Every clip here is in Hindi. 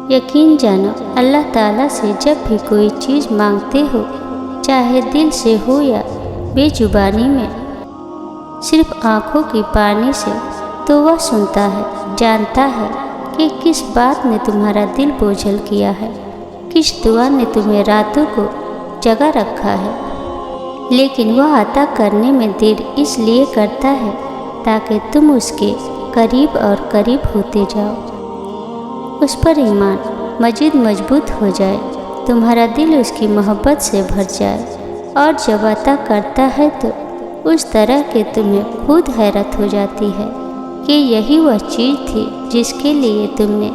यकीन जानो, अल्लाह ताला से जब भी कोई चीज़ मांगते हो, चाहे दिल से हो या बेजुबानी में, सिर्फ आँखों की पानी से, तो वह सुनता है, जानता है कि किस बात ने तुम्हारा दिल बोझल किया है, किस दुआ ने तुम्हें रातों को जगा रखा है। लेकिन वह अता करने में देर इसलिए करता है ताकि तुम उसके करीब और करीब होते जाओ, उस पर ईमान मजीद मजबूत हो जाए, तुम्हारा दिल उसकी मोहब्बत से भर जाए। और जब अता करता है तो उस तरह के तुम्हें खुद हैरत हो जाती है कि यही वह चीज़ थी जिसके लिए तुमने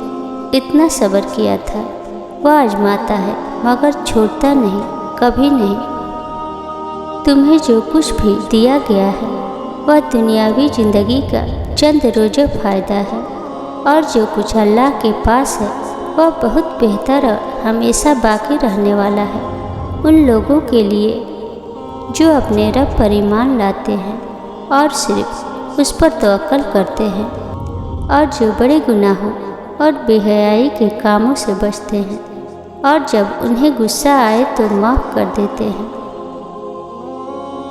इतना सब्र किया था। वह आजमाता है मगर छोड़ता नहीं, कभी नहीं। तुम्हें जो कुछ भी दिया गया है वह दुनियावी ज़िंदगी का चंद रोज़ा फ़ायदा है, और जो कुछ अल्लाह के पास है वह बहुत बेहतर और हमेशा बाकी रहने वाला है उन लोगों के लिए जो अपने रब पर ईमान लाते हैं और सिर्फ उस पर तवक्कल करते हैं, और जो बड़े गुनाहों और बेहयाई के कामों से बचते हैं, और जब उन्हें गुस्सा आए तो माफ़ कर देते हैं।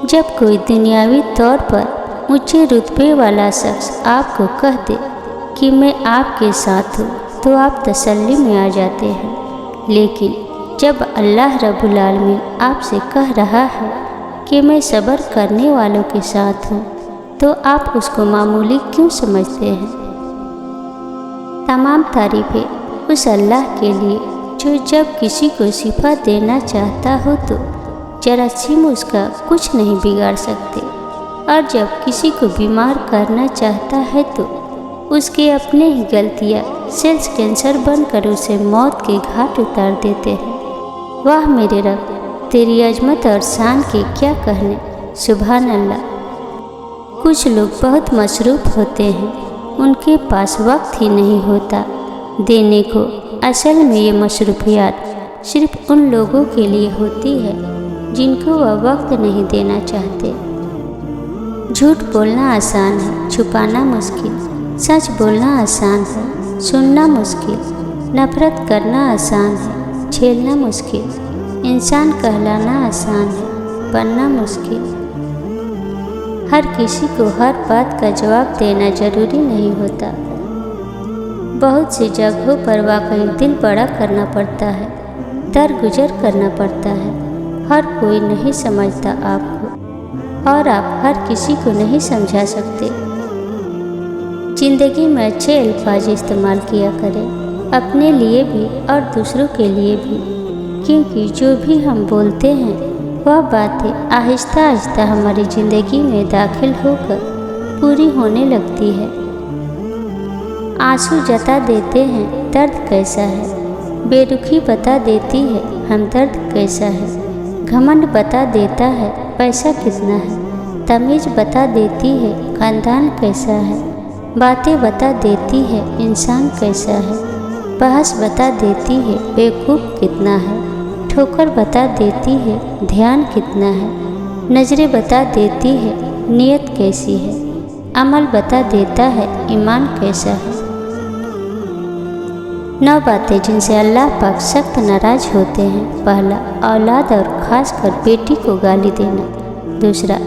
जब कोई दुनियावी तौर पर ऊंचे रुतबे वाला शख्स आपको कह दे कि मैं आपके साथ हूँ, तो आप तसल्ली में आ जाते हैं। लेकिन जब अल्लाह रब्बुल आलमीन आपसे कह रहा है कि मैं सब्र करने वालों के साथ हूँ, तो आप उसको मामूली क्यों समझते हैं। तमाम तारीफ़ें उस अल्लाह के लिए जो जब किसी को शिफा देना चाहता हो तो जरासीम उसका कुछ नहीं बिगाड़ सकते, और जब किसी को बीमार करना चाहता है तो उसके अपने ही गलतियाँ सेल्स कैंसर बनकर उसे मौत के घाट उतार देते हैं। वाह मेरे रब, तेरी अजमत और शान के क्या कहने, सुभान अल्लाह। कुछ लोग बहुत मसरूफ़ होते हैं, उनके पास वक्त ही नहीं होता देने को। असल में ये मसरूफियात सिर्फ उन लोगों के लिए होती है जिनको वह वक्त नहीं देना चाहते। झूठ बोलना आसान है, छुपाना मुश्किल। सच बोलना आसान है, सुनना मुश्किल। नफरत करना आसान है, झेलना मुश्किल। इंसान कहलाना आसान है, बनना मुश्किल। हर किसी को हर बात का जवाब देना जरूरी नहीं होता। बहुत सी जगहों पर वाकई दिल बड़ा करना पड़ता है, दरगुजर करना पड़ता है। हर कोई नहीं समझता आपको, और आप हर किसी को नहीं समझा सकते। ज़िंदगी में अच्छे अल्फाज इस्तेमाल किया करें, अपने लिए भी और दूसरों के लिए भी, क्योंकि जो भी हम बोलते हैं वह बातें आहिस्ता आहिस्ता हमारी ज़िंदगी में दाखिल होकर पूरी होने लगती है। आंसू जता देते हैं दर्द कैसा है, बेरुखी बता देती है हमदर्द कैसा है। घमंड बता देता है पैसा कितना है, तमीज़ बता देती है खानदान कैसा है। बातें बता देती है इंसान कैसा है, बहस बता देती है बेवकूफ़ कितना है। ठोकर बता देती है ध्यान कितना है, नज़रें बता देती है नीयत कैसी है। अमल बता देता है ईमान कैसा है। 9 बातें जिनसे अल्लाह पाक सख्त नाराज़ होते हैं। पहला, औलाद और ख़ासकर बेटी को गाली देना। दूसरा,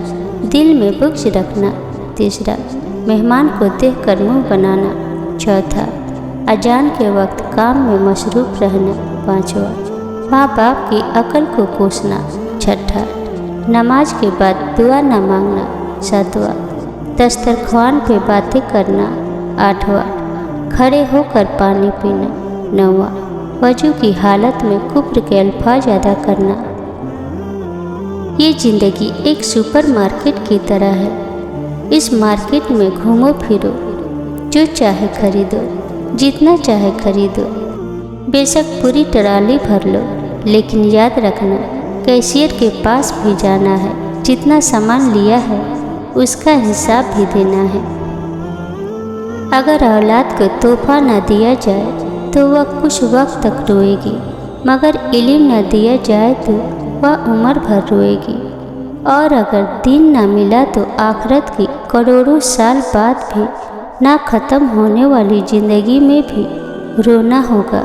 दिल में बुग़्ज़ रखना। तीसरा, मेहमान को देखकर मुँह बनाना। चौथा, अजान के वक्त काम में मशरूफ़ रहना। पाँचवा, माँ बाप की अकल को कोसना। छठा, नमाज के बाद दुआ न मांगना। सातवां, दस्तरख्वान पे बातें करना। आठवां, खड़े होकर पानी पीना। नौवां, वजू की हालत में कुफ्र के अल्फाज अदा करना। ये ज़िंदगी एक सुपरमार्केट की तरह है। इस मार्केट में घूमो फिरो, जो चाहे खरीदो, जितना चाहे खरीदो। बेशक पूरी ट्राली भर लो, लेकिन याद रखना कैशियर के पास भी जाना है। जितना सामान लिया है उसका हिसाब भी देना है। अगर औलाद को तोहफा न दिया जाए तो वह कुछ वक्त तक रोएगी, मगर इल्म न दिया जाए तो वह उम्र भर रोएगी। और अगर दिन न मिला तो आखिरत की करोड़ों साल बाद भी ना ख़त्म होने वाली ज़िंदगी में भी रोना होगा।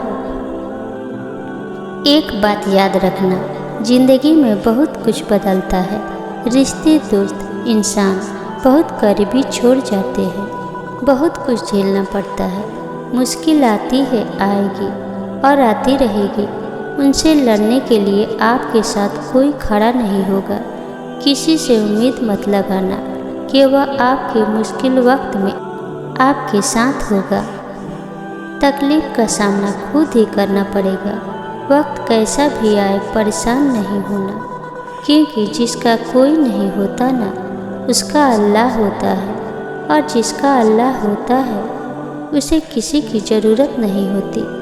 एक बात याद रखना, जिंदगी में बहुत कुछ बदलता है। रिश्ते, दोस्त, इंसान बहुत करीबी छोड़ जाते हैं। बहुत कुछ झेलना पड़ता है। मुश्किल आती है, आएगी और आती रहेगी। उनसे लड़ने के लिए आपके साथ कोई खड़ा नहीं होगा। किसी से उम्मीद मत लगाना कि वह आपके मुश्किल वक्त में आपके साथ होगा। तकलीफ का सामना खुद ही करना पड़ेगा। वक्त कैसा भी आए, परेशान नहीं होना, क्योंकि जिसका कोई नहीं होता ना, उसका अल्लाह होता है, और जिसका अल्लाह होता है उसे किसी की ज़रूरत नहीं होती।